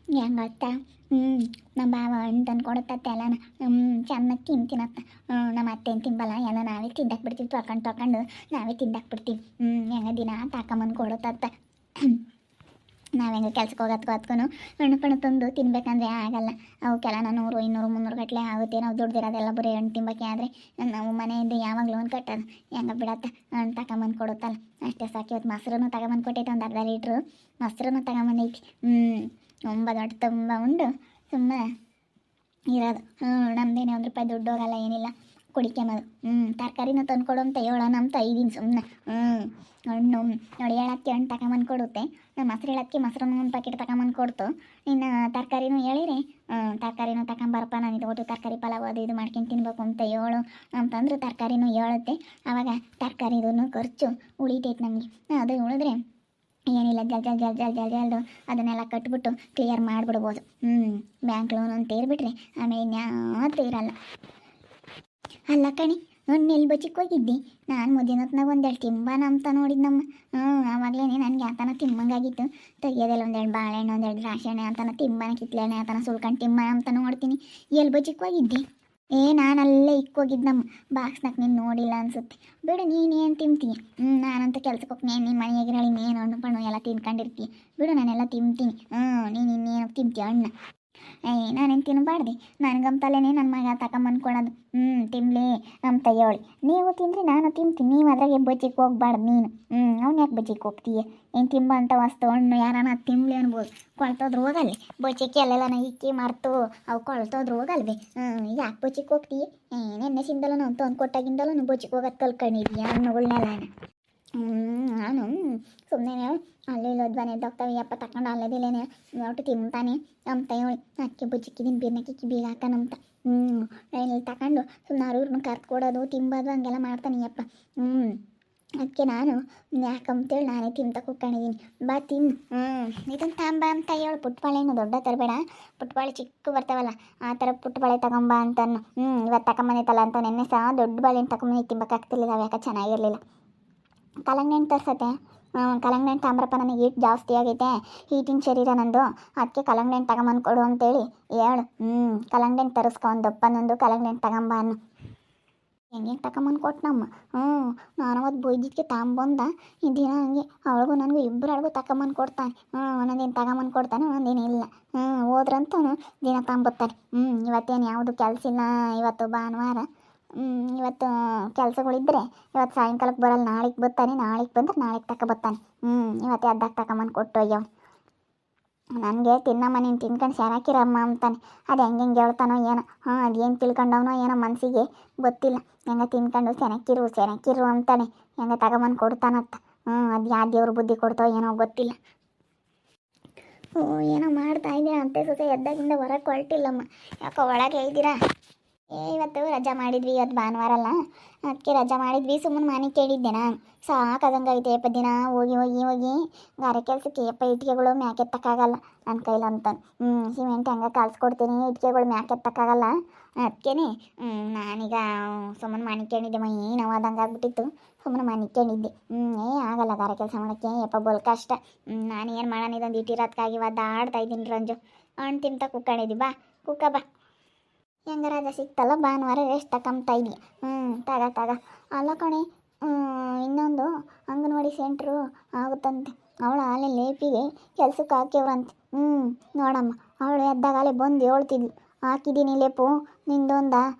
ಹೆಂಗತ್ತ ಹ್ಞೂ ನಮ್ಮ ಬಾವ ಹಣ್ಣು ತಂದು ಕೊಡುತ್ತತ್ತೆ ಎಲ್ಲನ ಚೆನ್ನಾಗಿ ತಿಂತೀನತ್ತ. ನಮ್ಮ ಅತ್ತೇನು ತಿಂಬಲ್ಲ, ಎಲ್ಲ ನಾವೇ ತಿಂದಾಕ್ ಬಿಡ್ತೀವಿ, ತೊಳ್ಕೊಂಡು ನಾವೇ ತಿಂದಾಕ್ ಬಿಡ್ತೀವಿ. ಹೆಂಗ ದಿನ ತಾಕಂಬಂದು ಕೊಡುತ್ತತ್ತ. ನಾವು ಹೆಂಗೆ ಕೆಲ್ಸಕ್ಕೆ ಹೋಗೋದ್ಕೂ ಹಣ್ಣು ಪಣ್ಣು ತಂದು ತಿನ್ಬೇಕಂದ್ರೆ ಆಗಲ್ಲ. ಅವಕ್ಕೆಲ್ಲ 100 200 300 ಗಟ್ಟಲೆ ಆಗುತ್ತೆ. ನಾವು ದುಡ್ದಿರೋದೆಲ್ಲ ಬರೀ ಹಣ್ಣು ತಿಂಬಕ್ಕೆ ಆದರೆ ನಾವು ಮನೆಯಿಂದ ಯಾವಾಗಲೂ ಒಂದು ಕಟ್ಟೋದು ಹೆಂಗೆ ಬಿಡತ್ತೆ. ಹಣ್ಣು ತಗೊಂಬಂದು ಕೊಡುತ್ತಲ್ಲ ಅಷ್ಟೇ ಸಾಕು. ಇವತ್ತು ಮೊಸರು ತಗೊಂಬಂದು ಕೊಟ್ಟೈತೆ, ಒಂದು ಅರ್ಧ ಲೀಟ್ರು ಮೊಸರು ತಗೊಂಬಂದೈತಿ. ತುಂಬ ದೊಡ್ಡ ತುಂಬ ಉಂಡು ಸುಮ್ಮನೆ ಇರೋದು. ನಮ್ಮದೇನೆ 1 ರೂಪಾಯಿ ದುಡ್ಡು ಹೋಗಲ್ಲ, ಏನಿಲ್ಲ, ಕುಡಿಕೆಂಬೋದು. ತರಕಾರಿನೂ ತಂದು ಕೊಡು ಅಂತ ಹೇಳೋ ನಮ್ಮ ತೈದೀನಿ ಸುಮ್ಮನೆ. ಹಣ್ಣು ನೋಡಿ, ಹೇಳಕ್ಕೆ ಹಣ್ಣು ತಗೊಂಬಂದು ಕೊಡುತ್ತೆ, ಮೊಸರು ಹೇಳಕ್ಕೆ ಮೊಸರನ್ನು 1 ಪ್ಯಾಕೆಟ್ ತಗೊಂಬಂದು ಕೊಡ್ತು. ಇನ್ನು ತರಕಾರಿನೂ ಹೇಳಿರಿ, ತರಕಾರಿನೂ ತಗೊಂಬರಪ್ಪ, ನಾನು ಇದು ಒಟ್ಟು ತರಕಾರಿ ಪಲಾವ್ ಅದು ಇದು ಮಾಡ್ಕೊಂಡು ತಿನ್ಬೇಕು ಅಂತ ಹೇಳು ಅಂತಂದ್ರೆ ತರಕಾರಿನೂ ಹೇಳುತ್ತೆ. ಆವಾಗ ತರಕಾರಿದೂ ಖರ್ಚು ಉಳಿತೈತೆ ನಮಗೆ. ಅದು ಉಳಿದ್ರೆ ಏನಿಲ್ಲ, ಜಲ್ದು ಅದನ್ನೆಲ್ಲ ಕಟ್ಬಿಟ್ಟು ಕ್ಲಿಯರ್ ಮಾಡಿಬಿಡ್ಬೋದು. ಬ್ಯಾಂಕ್ ಲೋನ್ ಅಂತ ತೀರ್ಬಿಟ್ರೆ ಆಮೇಲೆ ಇನ್ಯಾವುದು ಇರಲ್ಲ. ಅಲ್ಲ ಕಣಿ, ಎಲ್ಲಿ ಬಚ್ಚಿಕ್ಕೆ ಹೋಗಿದ್ದಿ? ನಾನು ಮುದ್ದಿನ ಹೊತ್ನಾಗ 1-2 ತಿಂಬಾನ ಅಂತ ನೋಡಿದ್ನಮ್ಮ. ಆವಾಗಲೇ ನನಗೆ ಆತನ ತಿಮ್ಮಂಗಾಗಿತ್ತು. ತೆಗಿಯೋದೆಲ್ಲ 1-2 ಬಾಳೆಹಣ್ಣು 1-2 ದ್ರಾಕ್ಷಿ ಆತನ ತಿಂಬಾನ, ಕಿತ್ಲೆಣ್ಣೆ ಆತನ ಸುಲ್ಕೊಂಡು ತಿಂಬಾನ ಅಂತ ನೋಡ್ತೀನಿ. ಎಲ್ಲಿ ಬಚ್ಚಿಕ್ಕೆ ಹೋಗಿದ್ದಿ? ನಾನು ಅಲ್ಲೇ ಇಕ್ಕೋಗಿದ್ದಮ್ಮ ಬಾಕ್ಸ್ನಾಗ. ನೀನು ನೋಡಿಲ್ಲ ಅನ್ಸುತ್ತೆ. ಬಿಡು, ನೀನೇನು ತಿಂತೀಯ? ನಾನಂತ ಕೆಲ್ಸಕ್ಕೆ ಹೋಗ್ತೀನಿ, ನಿನ್ನ ಮನೆಯಾಗಿರಲಿ ಇನ್ನೇನು ಹಣ್ಣು ಪಣ್ಣು ಎಲ್ಲ ತಿನ್ಕೊಂಡಿರ್ತೀಯ. ಬಿಡು, ನಾನೆಲ್ಲ ತಿಂತೀನಿ. ನೀನು ಇನ್ನೇನು ತಿಂತೀಯ ಹಣ್ಣು? ನಾನೇನು ತಿನ್ನಬಾರ್ದು, ನನಗಂತಲೇ ನನ್ನ ಮಗ ತಗೊಂಬಂದು ಕೊಡೋದು. ತಿನ್ನಲಿ ಅಂತ ಹೇಳಿ ನೀವು ತಿಂದ್ರಿ ನಾನು ತಿಂತೀನಿ. ನೀವು ಅದ್ರಾಗೆ ಬಚ್ಚಿಕ್ಕೆ ಹೋಗ್ಬಾರ್ದು ನೀನು. ಅವ್ನು ಯಾಕೆ ಬಚ್ಚಿಕ್ಕೆ ಹೋಗ್ತೀಯ? ಏನು ತಿಂಬ ಅಂತ ವಸ್ತು ಹಣ್ಣು ಯಾರನ್ನ ತಿನ್ನಲಿ ಅನ್ಬೋದು. ಕೊಳ್ತೋದ್ರು ಹೋಗಲ್ಲಿ, ಬಚ್ಚಿಕ್ಕೆ ಅಲ್ಲೆಲ್ಲ ಇಕ್ಕಿ ಮರ್ತು ಅವು ಕೊಳ್ತೋದ್ರು ಹೋಗಲ್ವೇ? ಯಾಕೆ ಬಚ್ಚಿಕ್ಕೆ ಹೋಗ್ತೀಯ? ನೆನ್ನೆ ಸಿಂದಲೂ ನಾವು ತಂದು ಕೊಟ್ಟಾಗಿಂದಲೂ ಬಚ್ಚಿಕ್ಕೆ ಹೋಗೋದು ಕಲ್ಕೊಂಡಿದ್ದೀಯ ಹಣ್ಣುಗಳ್ನೆಲ್ಲ. ನಾನು ಸುಮ್ಮನೆ ಅಲ್ಲಿ ಇಲ್ಲೋದ್ವಾನೆ ಎದ್ದೋಗ್ತಾವೆ ಅಪ್ಪ ತಗೊಂಡು ಅಲ್ಲದಿಲ್ಲೇನೆ ಒಟ್ಟು ತಿಂತಾನೆ ಅಂತ ಹೇಳಿ ಅಕ್ಕಿ ಬುಚ್ಚಿಕ್ಕಿದ್ದೀನಿ, ಬೀರ್ನಕ್ಕಿಕ್ಕಿ ಬೀಗ ಹಾಕನಂತ. ಇಲ್ಲಿ ತಗೊಂಡು ಸುಮ್ಮನೆ ಅವ್ರನ್ನ ಕರ್ದು ಕೊಡೋದು ತಿಂಬೋದು ಹಂಗೆಲ್ಲ ಮಾಡ್ತಾನೆ ಅಪ್ಪ. ಅದಕ್ಕೆ ನಾನು ಯಾಕಂತೇಳಿ ನಾನೇ ತಿಂತ ಕೂತ್ಕೊಂಡಿದ್ದೀನಿ. ಬಾ ತಿನ್ನು. ಇದನ್ನು ತಾಂಬ ಅಂತ ಹೇಳು. ಪುಟ್ಬಾಳೆನು ದೊಡ್ಡ ತರಬೇಡ, ಪುಟ್ಬಾಳೆ ಚಿಕ್ಕ ಬರ್ತಾವಲ್ಲ ಆ ಥರ ಪುಟ್ಬಾಳೆ ತಗೊಂಬ ಅಂತಾನು. ಇವತ್ತು ತಗೊಂಬಂದೈತಲ್ಲ ಅಂತ. ನೆನ್ನೆ ಸಹ ದೊಡ್ಡ ಬಾಳೆಹಣ್ಣು ತಗೊಂಬಂದು ತಿಂಬಕ್ಕಾಗ್ತಿರ್ಲಿಲ್ಲ, ಅವು ಯಾಕೆ ಚೆನ್ನಾಗಿರಲಿಲ್ಲ. ಕಲ್ಲಂಗಡಿ ಹಣ್ಣು ತರ್ಸತ್ತೆ. ಕಲ್ಲಂಗಡಿ ಹಣ್ಣು ತಾಮ್ರಪ್ಪ, ನನಗೆ ಹೀಟ್ ಜಾಸ್ತಿ ಆಗೈತೆ, ಹೀಟಿನ ಶರೀರ ನಂದು, ಅದಕ್ಕೆ ಕಲ್ಲಂಗಡಿ ಹಣ್ಣು ತಗೊಂಬಂದು ಕೊಡು ಅಂತೇಳಿ ಹೇಳು. ಕಲ್ಲಂಗಡಿ ಹಣ್ಣು ತರಿಸ್ಕೊ, ಒಂದು ದಪ್ಪನೊಂದು ಕಲ್ಲಂಗಡಿ ಹಣ್ಣು ತಗೊಂಬ ಅನ್ನು. ಹೆಂಗೆ ತಗೊಂಬಂದು ಕೊಟ್ಟನಮ್ಮ. ನಾನು ಅವತ್ತು ಬೈದಿದ್ದಕ್ಕೆ ತಾಂಬಂದ ಈ ದಿನ ಹಂಗೆ ಅವಳಿಗೂ ನನಗೂ ಇಬ್ಬರಳಿಗೂ ತಗೊಂಬಂದು ಕೊಡ್ತಾನೆ. ಒಂದೊಂದೇನು ತಗೊಂಬಂದು ಕೊಡ್ತಾನೆ, ಒಂದೊಂದೇನು ಇಲ್ಲ. ಹೋದ್ರಂತೂ ದಿನ ತಾಂಬತ್ತಾನೆ. ಇವತ್ತೇನು ಯಾವುದು ಕೆಲಸ ಇಲ್ಲ, ಇವತ್ತು ಭಾನುವಾರ. ಇವತ್ತು ಕೆಲಸಗಳಿದ್ದರೆ ಇವತ್ತು ಸಾಯಂಕಾಲಕ್ಕೆ ಬರಲ್ಲ, ನಾಳೆಗೆ ಬರ್ತಾನೆ. ನಾಳೆಗೆ ಬಂದ್ರೆ ನಾಳೆಗೆ ತಗೊಬರ್ತಾನೆ. ಇವತ್ತು ಅರ್ಧಕ್ಕೆ ತಗೊಂಬಂದು ಕೊಟ್ಟು ಹೋಗ್ಯವ. ನನಗೆ ತಿನ್ನಮ್ಮ, ನೀನು ತಿನ್ಕೊಂಡು ಸೆರಾಕಿರಮ್ಮ ಅಂತಾನೆ. ಅದು ಹೆಂಗೆ ಹೇಳ್ತಾನೋ ಏನೋ. ಅದೇನು ತಿಳ್ಕೊಂಡವನೋ ಏನೋ ಮನಸ್ಸಿಗೆ ಗೊತ್ತಿಲ್ಲ. ಹೆಂಗೆ ತಿನ್ಕೊಂಡು ಸೆನಕ್ಕಿರು ಅಂತಾನೆ. ಹೆಂಗೆ ತಗೊಂಬಂದು ಕೊಡ್ತಾನತ್ತ. ಅದು ಯಾವ ದೇವ್ರ ಬುದ್ಧಿ ಕೊಡ್ತೋ ಏನೋ ಗೊತ್ತಿಲ್ಲ. ಏನೋ ಮಾಡ್ತಾ ಇದ್ದೀರಾ ಅಂತೆ ಸೊಸೆ. ಎದ್ದಾಗಿಂದ ಹೊರಗೆ ಹೊರಟಿಲ್ಲಮ್ಮ. ಯಾಕೋ ಒಳಗೆ ಇದ್ದೀರಾ? ಇವತ್ತು ರಜಾ ಮಾಡಿದ್ವಿ, ಇವತ್ತು ಭಾನುವಾರ ಅಲ್ಲ, ಅದಕ್ಕೆ ರಜಾ ಮಾಡಿದ್ವಿ. ಸುಮ್ಮನೆ ಮನೆ ಕೇಳಿದ್ದೆ ನಾನು. ಸಾಕಾದಂಗೆ ಐತೆ ಯಪ್ಪ, ದಿನ ಹೋಗಿ ಗಾರೆ ಕೆಲಸಕ್ಕೆ ಯಪ್ಪ ಇಟ್ಟಿಗೆಗಳು ಮ್ಯಾಕೆತ್ತಕ್ಕಾಗಲ್ಲ ನನ್ನ ಕೈಲಂತ. ಸಿಮೆಂಟ್ ಹಂಗೆ ಕಲ್ಸ್ಕೊಡ್ತೀನಿ, ಇಟ್ಟಿಗೆಗಳು ಮ್ಯಾಕೆತ್ತಕ್ಕಾಗಲ್ಲ. ಅದಕ್ಕೇ ನಾನೀಗ ಸುಮ್ಮನೆ ಮನೆ ಕೇಳಿದ್ದೆ. ಮೈ ನೋವಾದಂಗೆ ಆಗ್ಬಿಟ್ಟಿತ್ತು, ಸುಮ್ಮನೆ ಮನೆ ಕೇಳಿದ್ದೆ. ಆಗಲ್ಲ ಗಾರೆ ಕೆಲಸ ಮಾಡೋಕ್ಕೆ ಯಪ್ಪ, ಬಲ್ ಕಷ್ಟ. ನಾನು ಏನು ಮಾಡೋಣ, ಇದೊಂದು ಇಟ್ಟಿರೋದಕ್ಕಾಗಿ ಒದ್ದಾಡ್ತಾ ಇದ್ದೀನಿ. ರಂಜು ಹಣ್ಣು ತಿಂತ ಕುಕ್ಕೊಂಡಿದ್ದಿ, ಬಾ ಕುಕ್ಕ ಬಾ. ಹೆಂಗ ರಜೆ ಸಿಕ್ತಲ್ಲ ಭಾನುವಾರ ರೆಸ್ಟ್ ತಗೊಂತ ಇದೆಯಾ? ತಗ ಅಲ್ಲ ಕಣೆ, ಇನ್ನೊಂದು ಅಂಗನವಾಡಿ ಸೆಂಟ್ರು ಆಗುತ್ತಂತೆ. ಅವಳು ಅಲ್ಲೇ ಲೇಪಿಗೆ ಕೆಲ್ಸಕ್ಕೆ ಹಾಕ್ಯವ್ರಂತೆ. ನೋಡಮ್ಮ, ಅವಳು ಎದ್ದಾಗಲೇ ಬಂದು ಹೇಳ್ತಿದ್ಲು, ಹಾಕಿದ್ದೀನಿ ಲೇಪು ನಿಂದೊಂದ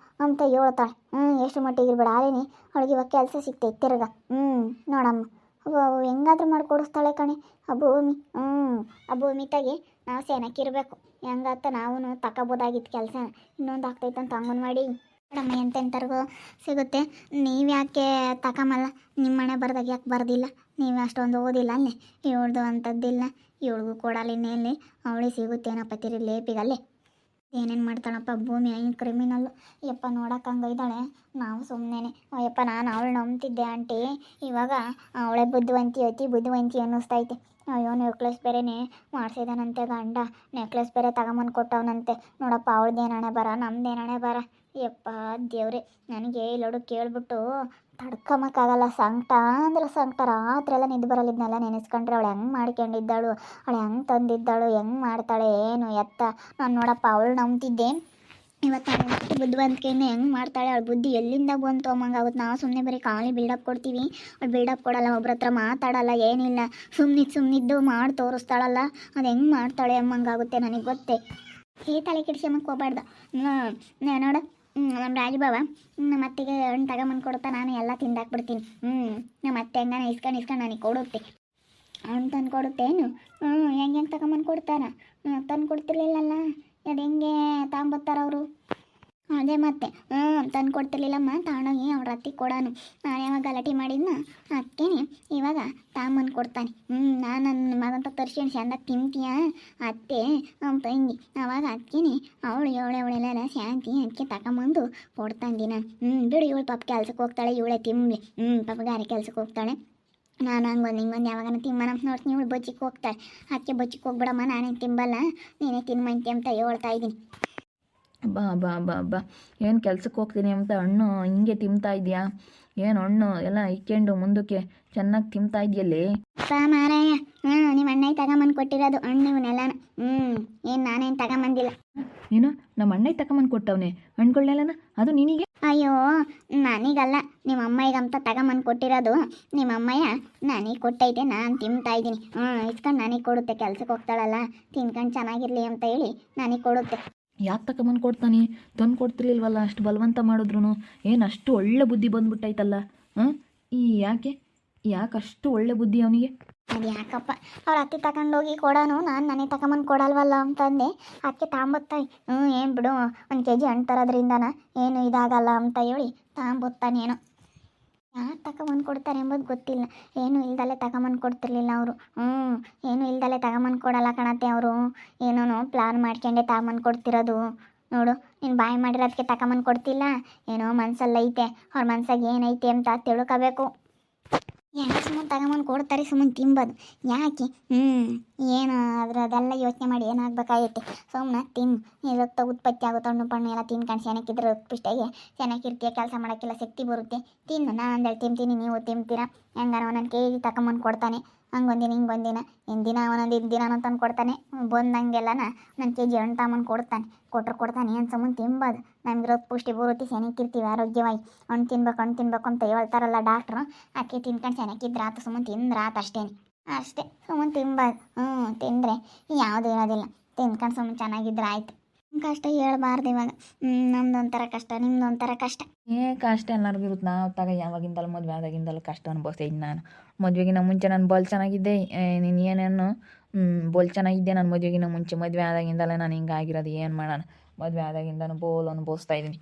ಅಂತ ಹೇಳ್ತಾಳೆ. ಎಷ್ಟು ಮಟ್ಟಿಗೆ ಇರ್ಬೇಡ, ಅಲ್ಲೇನೆ ಅವಳಿಗೆ ಇವಾಗ ಕೆಲಸ ಸಿಗ್ತೈತೆ ತಿರ್ಗ. ನೋಡಮ್ಮ, ಹೆಂಗಾದ್ರೂ ಮಾಡಿಕೊಡಿಸ್ತಾಳೆ ಕಣೆ ಆ ಭೂಮಿ. ಆ ಭೂಮಿ ತಾಗಿ ನಾವು ಸೆನಕ್ಕಿರಬೇಕು. ಹೆಂಗತ್ತ ನಾವು ತಗೋಬೋದಾಗಿತ್ತು ಕೆಲಸ. ಇನ್ನೊಂದು ಆಗ್ತೈತಂತ ಅಂಗನವಾಡಿ. ಮೇಡಮ್ಮ ಎಂತೆಂಥವ್ರಿಗೂ ಸಿಗುತ್ತೆ, ನೀವು ಯಾಕೆ ತಗೊಂಬಲ್ಲ? ನಿಮ್ಮ ಮನೆ ಬರ್ದಾಗ ಯಾಕೆ ಬರ್ದಿಲ್ಲ? ನೀವು ಅಷ್ಟೊಂದು ಓದಿಲ್ಲ ಅಲ್ಲೇ, ಇವಳ್ದು ಅಂಥದ್ದಿಲ್ಲ, ಇವಳಿಗೂ ಕೊಡಲ್ಲ ಇನ್ನೆಲ್ಲಿ, ಅವಳೇ ಸಿಗುತ್ತೇನಪ್ಪ ತಿರಿ ಲೇಪಿಗಲ್ಲೇ. ಏನೇನು ಮಾಡ್ತಾಳಪ್ಪ ಭೂಮಿ, ಏನು ಕ್ರಿಮಿನಲ್ಲು ಯಪ್ಪ. ನೋಡೋಕೆ ಹಂಗೈದಾಳೆ. ನಾವು ಸುಮ್ಮನೆ ಯಪ್ಪ, ನಾನು ಅವಳು ನಂಬ್ತಿದ್ದೆ ಆಂಟಿ, ಇವಾಗ ಅವಳೇ ಬುದ್ಧಿವಂತಿ ಅನ್ನಿಸ್ತೈತೆ. ಅಯ್ಯೋ, ನೆಕ್ಲೆಸ್ ಬೇರೆನೇ ಮಾಡಿಸಿದಾನಂತೆ ಗಂಡ, ನೆಕ್ಲೆಸ್ ಬೇರೆ ತಗೊಂಬಂದು ಕೊಟ್ಟವನಂತೆ. ನೋಡಪ್ಪ, ಅವಳದ್ದೇನು ಹಣೆ ಬರ, ನಮ್ಮದೇನು ಹಣೆ ಬರ. ಯಪ್ಪ ದೇವ್ರೆ, ನನಗೆ ಇಲ್ಲೋಡು ಕೇಳ್ಬಿಟ್ಟು ತಡ್ಕೊಂಬಕ್ಕಾಗಲ್ಲ. ಸಂಕಟ ಅಂದ್ರೆ ಸಂಕಟ. ರಾತ್ರಿ ಎಲ್ಲ ನಿದ್ದೆ ಬರಲ್ಲ. ಇದನ್ನೆಲ್ಲ ನೆನೆಸ್ಕೊಂಡ್ರೆ ಅವಳು ಹೆಂಗೆ ಮಾಡ್ಕೊಂಡಿದ್ದಾಳು, ಅವಳು ಹೆಂಗೆ ತಂದಿದ್ದಾಳು, ಹೆಂಗೆ ಮಾಡ್ತಾಳೆ ಏನು ಎತ್ತ. ನಾನು ನೋಡಪ್ಪ ಅವಳು ನಂಬ್ತಿದ್ದೆ, ಇವತ್ತು ಅವಳು ಬುದ್ಧಿವಂತಿಕೆಯನ್ನು ಹೆಂಗೆ ಮಾಡ್ತಾಳೆ, ಅವಳು ಬುದ್ಧಿ ಎಲ್ಲಿಂದ ಬಂತು ಅಮ್ಮಂಗಾಗುತ್ತೆ. ನಾವು ಸುಮ್ಮನೆ ಬರೀ ಖಾಲಿ ಬಿಲ್ಡಪ್ ಕೊಡ್ತೀವಿ, ಅವಳು ಬಿಲ್ಡಪ್ ಕೊಡಲ್ಲ, ಒಬ್ರ ಹತ್ರ ಮಾತಾಡಲ್ಲ, ಏನಿಲ್ಲ, ಸುಮ್ಮನಿದ್ದು ಮಾಡಿ ತೋರಿಸ್ತಾಳಲ್ಲ, ಅದು ಹೆಂಗೆ ಮಾಡ್ತಾಳೆ ಅಮ್ಮಂಗಾಗುತ್ತೆ. ನನಗೆ ಗೊತ್ತೇ. ತಲೆ ಕೆಡಿಸ್ಕೊಂಬಕ್ಕೆ ಹೋಗ್ಬಾರ್ದು. ನೋಡು, ನಮ್ಮ ರಾಜುಬಾವ ನಮ್ಮ ಅತ್ತೆಗೆ ಹಣ್ಣು ತಗೊಂಬಂದು ಕೊಡ್ತಾ, ನಾನು ಎಲ್ಲ ತಿಂದಾಕ್ಬಿಡ್ತೀನಿ. ನಮ್ಮ ಅತ್ತೆ ಹೆಂಗಾನ ಇಸ್ಕೊಂಡು ನನಗೆ ಕೊಡುತ್ತೆ, ಹಣ್ಣು ತಂದು ಕೊಡುತ್ತೇನು. ಹೆಂಗೆ ತಗೊಂಬಂದು ಕೊಡ್ತಾರ, ತಂದು ಕೊಡ್ತಿರ್ಲಿಲ್ಲಲ್ಲ, ಅದು ಹೆಂಗೆ ತಗೊಂಬರ್ತಾರ ಅವರು. ಅದೇ ಮತ್ತೆ ತಂದು ಕೊಡ್ತಿರ್ಲಿಲ್ಲಮ್ಮ, ತಗೊಂಡೋಗಿ ಅವ್ರ ಅತ್ತಿಗೆ ಕೊಡೋನು. ನಾನು ಯಾವಾಗ ಗಲಾಟೆ ಮಾಡಿದ್ನ ಅಕ್ಕೇನೆ ಇವಾಗ ತಾಂಬಂದು ಕೊಡ್ತಾನೆ. ನಾನು ನನ್ನ ಮಗಂತ ತರ್ಸ್ಕೊಂಡು ಚಂದಾಗ ತಿಂತೀಯ ಅತ್ತೆ ಅವ್ನ ತಂಗಿ. ಆವಾಗ ಅಕ್ಕೇನೆ ಅವಳೆಲ್ಲ ಶಾಂತಿ ಅದಕ್ಕೆ ತಗೊಂಬಂದು ಕೊಡ್ತಾನೆ ದಿನ. ಬಿಡು, ಇವಳು ಪಾಪ ಕೆಲ್ಸಕ್ಕೆ ಹೋಗ್ತಾಳೆ, ಇವಳೇ ತಿಂಬಿ. ಪಾಪ ಗಾರೆ ಕೆಲ್ಸಕ್ಕೆ ಹೋಗ್ತಾಳೆ. ನಾನು ಹಂಗೊಂದು ಹಿಂಗೊಂದು ಯಾವಾಗ ತಿಮ್ಮನ ನೋಡ್ತೀನಿ. ಇವಳು ಬಚ್ಚಿಗೆ ಹೋಗ್ತಾಳೆ, ಅದಕ್ಕೆ ಬಚ್ಚಿಗೆ ಹೋಗ್ಬಿಡಮ್ಮ, ನಾನೇನು ತಿಂಬಲ್ಲ, ನೀನೇ ತಿನ್ಮಂತಿ ಅಂತ ಹೇಳ್ತಾ ಇದ್ದೀನಿ. ಬಾ ಬಾ ಬಾ ಬಾ, ಏನು ಕೆಲ್ಸಕ್ಕೆ ಹೋಗ್ತೀನಿ ಅಂತ ಹಣ್ಣು ಹಿಂಗೆ ತಿಂತಾ ಇದೆಯಾ? ಏನು ಹಣ್ಣು ಎಲ್ಲ ಇಕ್ಕೊಂಡು ಮುಂದಕ್ಕೆ ಚೆನ್ನಾಗಿ ತಿಂತಾ ಇದೆಯಲ್ಲಿ. ಬಾ ಮಾರಾಯ, ನಿಮ್ಮ ಅಣ್ಣ ತಗೊಂಬಂದು ಕೊಟ್ಟಿರೋದು ಹಣ್ಣು ಇವನ್ನೆಲ್ಲನ. ಏನು ನಾನೇನು ತಗೊಂಬಂದಿಲ್ಲ. ಏನು ನಮ್ಮ ಅಣ್ಣ ತಗೊಂಬಂದು ಕೊಟ್ಟವನೆ ಹಣ್ಣುಗಳನ್ನೆಲ್ಲನ? ಅದು ನಿನಗೆ? ಅಯ್ಯೋ, ನನಗಲ್ಲ, ನಿಮ್ಮ ಅಮ್ಮಯ್ಯಗಂತ ತಗೊಂಬಂದು ಕೊಟ್ಟಿರೋದು. ನಿಮ್ಮ ಅಮ್ಮಯ್ಯ ನನಗೆ ಕೊಟ್ಟೈತೆ, ನಾನು ತಿಂತಾ ಇದ್ದೀನಿ. ಇಸ್ಕೊಂಡು ನನಗೆ ಕೊಡುತ್ತೆ, ಕೆಲ್ಸಕ್ಕೆ ಹೋಗ್ತಾಳಲ್ಲ, ತಿನ್ಕೊಂಡು ಚೆನ್ನಾಗಿರಲಿ ಅಂತ ಹೇಳಿ ನನಗೆ ಕೊಡುತ್ತೆ. ಯಾಕೆ ತಗೊಂಬಂದು ಕೊಡ್ತಾನೆ? ತಂದು ಕೊಡ್ತಿರ್ಲಿಲ್ವಲ್ಲ, ಅಷ್ಟು ಬಲವಂತ ಮಾಡಿದ್ರು. ಏನು ಅಷ್ಟು ಒಳ್ಳೆ ಬುದ್ಧಿ ಬಂದ್ಬಿಟ್ಟೈತಲ್ಲ. ಯಾಕೆ ಅಷ್ಟು ಒಳ್ಳೆ ಬುದ್ಧಿ ಅವನಿಗೆ? ಅದು ಯಾಕಪ್ಪ, ಅವ್ರ ಅತ್ತೆ ತಗೊಂಡೋಗಿ ಕೊಡೋನು, ನಾನು ನನಗೆ ತಗೊಂಬಂದು ಕೊಡಲ್ವಲ್ಲ ಅಂತಂದೆ. ಅದಕ್ಕೆ ತಾಂಬತ್ತಾಯಿ. ಏನು ಬಿಡು, 1 kg ಹಣ್ಣು ತರೋದ್ರಿಂದನ ಏನು ಇದಾಗಲ್ಲ ಅಂತ ಹೇಳಿ ತಾಂಬತ್ತಾನೇನೋ. ಯಾರು ತಗೊಂಬಂದು ಕೊಡ್ತಾರೆ ಎಂಬುದು ಗೊತ್ತಿಲ್ಲ. ಏನು ಇಲ್ದಲೆ ತಗೊಂಬಂದು ಕೊಡ್ತಿರ್ಲಿಲ್ಲ ಅವರು. ಏನು ಇಲ್ದಲೆ ತಗೊಂಬಂದು ಕೊಡಲ್ಲ ಕಣತ್ತೆ ಅವರು. ಏನೋ ಪ್ಲಾನ್ ಮಾಡ್ಕೊಂಡೆ ತಗೊಂಬಂದು ಕೊಡ್ತಿರೋದು. ನೋಡು, ನೀನು ಬಾಯಿ ಮಾಡಿರೋದಕ್ಕೆ ತಗೊಂಬಂದು ಕೊಡ್ತಿಲ್ಲ, ಏನೋ ಮನ್ಸಲ್ಲೈತೆ. ಅವ್ರ ಮನ್ಸಾಗ ಏನೈತೆ ಅಂತ ತಿಳ್ಕೋಬೇಕು. ಯಾಕೆ ಸುಮ್ಮನೆ ತಗೊಂಬಂದು ಕೊಡ್ತಾರೆ, ಸುಮ್ಮನೆ ತಿಂಬೋದು ಯಾಕೆ? ಏನು ಅದೆಲ್ಲ ಯೋಚನೆ ಮಾಡಿ ಏನಾಗಬೇಕಾಗೈತೆ. ಸುಮ್ಮನೆ ತಿನ್ನು, ರಕ್ತ ಉತ್ಪತ್ತಿ ಆಗುತ್ತೆ, ಹಣ್ಣು ಪಣ್ಣು ಎಲ್ಲ ತಿನ್ಕೊಂಡು ಚೆನ್ನಾಗಿದ್ರೆ ಪುಷ್ಟಾಗೆ ಚೆನ್ನಾಗಿರ್ತೀಯ, ಕೆಲಸ ಮಾಡೋಕ್ಕೆಲ್ಲ ಶಕ್ತಿ ಬರುತ್ತೆ. ತಿನ್ನು, ನಾನು ಅಂದೇಳಿ ತಿಂತೀನಿ, ನೀವು ತಿಂತೀರಾ. ಹೆಂಗಾರ ಒಂದೊಂದು ಕೆಜಿ ತಗೊಂಬಂದು ಕೊಡ್ತಾನೆ, ಹಂಗೊಂದಿನ ಹಿಂಗೊಂದಿನ, ದಿನ ಒಂದೊಂದು ದಿನ ತಂದು ಕೊಡ್ತಾನೆ. ಬಂದಂಗೆಲ್ಲನ 1 kg ಹಣ್ಣು ತಗೊಂಬಂದು ಕೊಡ್ತಾನೆ. ಏನು ಸುಮ್ಮನೆ ತಿಂಬೋದು, ನಮ್ಗೆ ಪುಷ್ಟಿ ಬರುತ್ತೆ, ಚೆನ್ನಾಗಿರ್ತೀವಿ ಆರೋಗ್ಯವಾಗಿ. ಹಣ್ಣು ತಿನ್ಬೇಕು ಅಂತ ಹೇಳ್ತಾರಲ್ಲ ಡಾಕ್ಟ್ರು. ಅಕ್ಕಿ ತಿನ್ಕೊಂಡು ಚೆನ್ನಾಗಿದ್ರೆ ಆತು, ಸುಮ್ಮನೆ ತಿಂದ್ರೆ ಆತು ಅಷ್ಟೇ. ಸುಮ್ಮನೆ ತಿನ್ಬಾರ್ದು. ತಿಂದರೆ ಯಾವುದೂ ಇರೋದಿಲ್ಲ, ತಿನ್ಕೊಂಡು ಸುಮ್ಮನೆ ಚೆನ್ನಾಗಿದ್ರೆ ಆಯ್ತು. ಕಷ್ಟ ಹೇಳ್ಬಾರ್ದು ಇವಾಗ. ನಮ್ದೊಂಥರ ಕಷ್ಟ, ನಿಮ್ದೊಂಥರ ಕಷ್ಟ. ಕಷ್ಟ ಎಲ್ಲರಿಗೂ ಇರುತ್ತೆ. ನಾವು ಯಾವಾಗಿಂದಲೂ ಮದುವೆ ಆದಾಗಿಂದಲೂ ಕಷ್ಟ ಅನುಭವಿಸ್ತೀನಿ ನಾನು. ಮದುವೆಗಿನ ಮುಂಚೆ ನಾನು ಬೋಲ್ ಚೆನ್ನಾಗಿದ್ದೆ. ನೀನು ಏನೇನು ಬೋಲ್ ಚೆನ್ನಾಗಿದ್ದೆ ನಾನು ಮದುವೆಗಿನ ಮುಂಚೆ. ಮದುವೆ ಆದಾಗಿಂದಲೇ ನಾನು ಹಿಂಗಾಗಿರೋದು. ಏನು ಮಾಡೋಣ, ಮದುವೆ ಆದಾಗಿಂದನೂ ಬೋಲ್ ಅನುಭವಿಸ್ತಾ ಇದ್ದೀನಿ.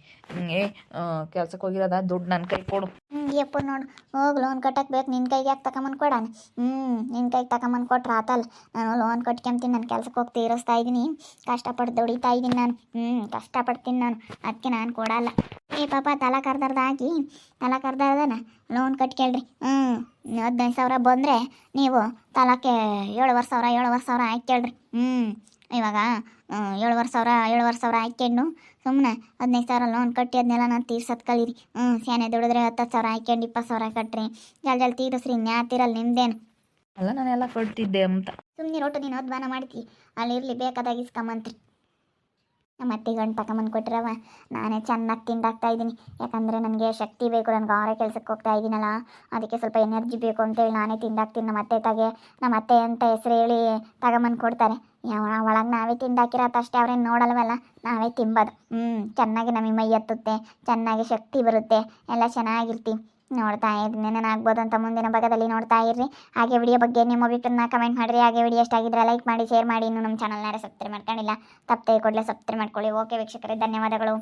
ಕೆಲ್ಸಕ್ಕೆ ಹೋಗಿರೋದ ದುಡ್ಡು ನನ್ನ ಕೈ ಕೊಡು. ಯಪ್ಪ ನೋಡು, ಹೋಗಿ ಲೋನ್ ಕಟ್ಟಕ್ಕೆ ಬೇಕು, ನಿನ್ನ ಕೈಗೆ ಯಾಕೆ ತಗೊಂಬಂದು ಕೊಡೋಣ? ನಿನ್ನ ಕೈಗೆ ತಗೊಂಬಂದು ಕೊಟ್ರೆ ಆತಲ್ಲ. ನಾನು ಲೋನ್ ಕಟ್ಕೊಂತೀನಿ, ನಾನು ಕೆಲ್ಸಕ್ಕೆ ಹೋಗಿ ತೀರಿಸ್ತಾ ಇದ್ದೀನಿ, ಕಷ್ಟಪಟ್ಟು ದುಡಿತಾ ಇದ್ದೀನಿ ನಾನು. ಕಷ್ಟಪಡ್ತೀನಿ ನಾನು, ಅದಕ್ಕೆ ನಾನು ಕೊಡಲ್ಲ. ಪಾಪ ತಲಾ ಕರ್ದಾರ್ದನ ಲೋನ್ ಕಟ್ಕೇಳ್ರಿ. 15,000 ಬಂದರೆ ನೀವು ತಲಾಕ್ಕೆ 7,000 ಹಾಕ್ಕೇಳ್ರಿ. ಇವಾಗ 7,000 ಹಾಕ್ಕೊಂಡು ಸುಮ್ಮನೆ 15,000 ಲೋನ್ ಕಟ್ಟಿ ಅದನ್ನೆಲ್ಲ ನಾನು ತೀರ್ಸೋದು ಕಲೀರಿ. ಸ್ಯಾನೆ ದುಡಿದ್ರೆ 10,000 ಹಾಕ್ಕೊಂಡು 20,000 ಕಟ್ರಿ, ಜಲ್ದಿ ತೀರಿಸ್ರಿ. ಇನ್ಯಾತಿರಲ್ಲ ನಿಮ್ದೇನು. ಅಲ್ಲ, ನಾನೆಲ್ಲ ಕೊಡ್ತಿದ್ದೆ ಅಂತ. ಸುಮ್ಮನೆ ಒಟ್ಟು ನೀನು ಅಧ್ವಾನ ಮಾಡ್ತೀವಿ, ಅಲ್ಲಿರಲಿ ಬೇಕಾದಾಗ ಇಸ್ಕೊಂಬಂತ್ರಿ. ನಮ್ಮ ಅತ್ತಿಗೆ ಹಣ್ಣು ತಗೊಂಬಂದು ಕೊಟ್ಟಿರವ, ನಾನೇ ಚೆನ್ನಾಗಿ ತಿಂದಾಗ್ತಾ ಇದ್ದೀನಿ. ಯಾಕಂದರೆ ನನಗೆ ಶಕ್ತಿ ಬೇಕು, ನನಗೆ ಆರೇ ಕೆಲಸಕ್ಕೆ ಹೋಗ್ತಾ ಇದ್ದೀನಲ್ಲ, ಅದಕ್ಕೆ ಸ್ವಲ್ಪ ಎನರ್ಜಿ ಬೇಕು ಅಂತೇಳಿ ನಾನೇ ತಿಂದಾಕ್ತೀನಿ. ನಮ್ಮ ಅತ್ತೆ ಅಂತ ಹೆಸರು ಹೇಳಿ ತಗೊಂಬಂದು ಕೊಡ್ತಾರೆ. ಒಳಗೆ ನಾವೇ ತಿಂದಾಕಿರತ್ತೆ ಅಷ್ಟೇ, ಅವ್ರೇನು ನೋಡಲ್ವಲ್ಲ, ನಾವೇ ತಿಂಬೋದು. ಚೆನ್ನಾಗಿ ನಮಗೆ ಮೈ ಎತ್ತುತ್ತೆ, ಚೆನ್ನಾಗಿ ಶಕ್ತಿ ಬರುತ್ತೆ, ಎಲ್ಲ ಚೆನ್ನಾಗಿರ್ತೀವಿ. ನೋಡ್ತಾ ಇದ್ದೀನಿ, ನಾನು ಆಗ್ಬೋದು ಅಂತ ಮುಂದಿನ ಭಾಗದಲ್ಲಿ ನೋಡ್ತಾ ಇರ್ರಿ. ಹಾಗೆ ವಿಡಿಯೋ ಬಗ್ಗೆ ನಿಮ್ಮ ಅಭಿಪ್ರಾಯನ ಕಮೆಂಟ್ ಮಾಡಿರಿ. ಹಾಗೆ ವಿಡಿಯೋ ಎಷ್ಟಾಗಿದ್ರೆ ಲೈಕ್ ಮಾಡಿ, ಶೇರ್ ಮಾಡಿ. ಇನ್ನು ನಮ್ಮ ಚಾನಲ್ನಾರ ಸಬ್ಸ್ಕ್ರೈಬ್ ಮಾಡ್ಕೊಂಡಿಲ್ಲ, ತಪ್ಪದೆ ಕೂಡಲೇ ಸಬ್ಸ್ಕ್ರೈಬ್ ಮಾಡ್ಕೊಳ್ಳಿ. ಓಕೆ ವೀಕ್ಷಕರೇ, ಧನ್ಯವಾದಗಳು.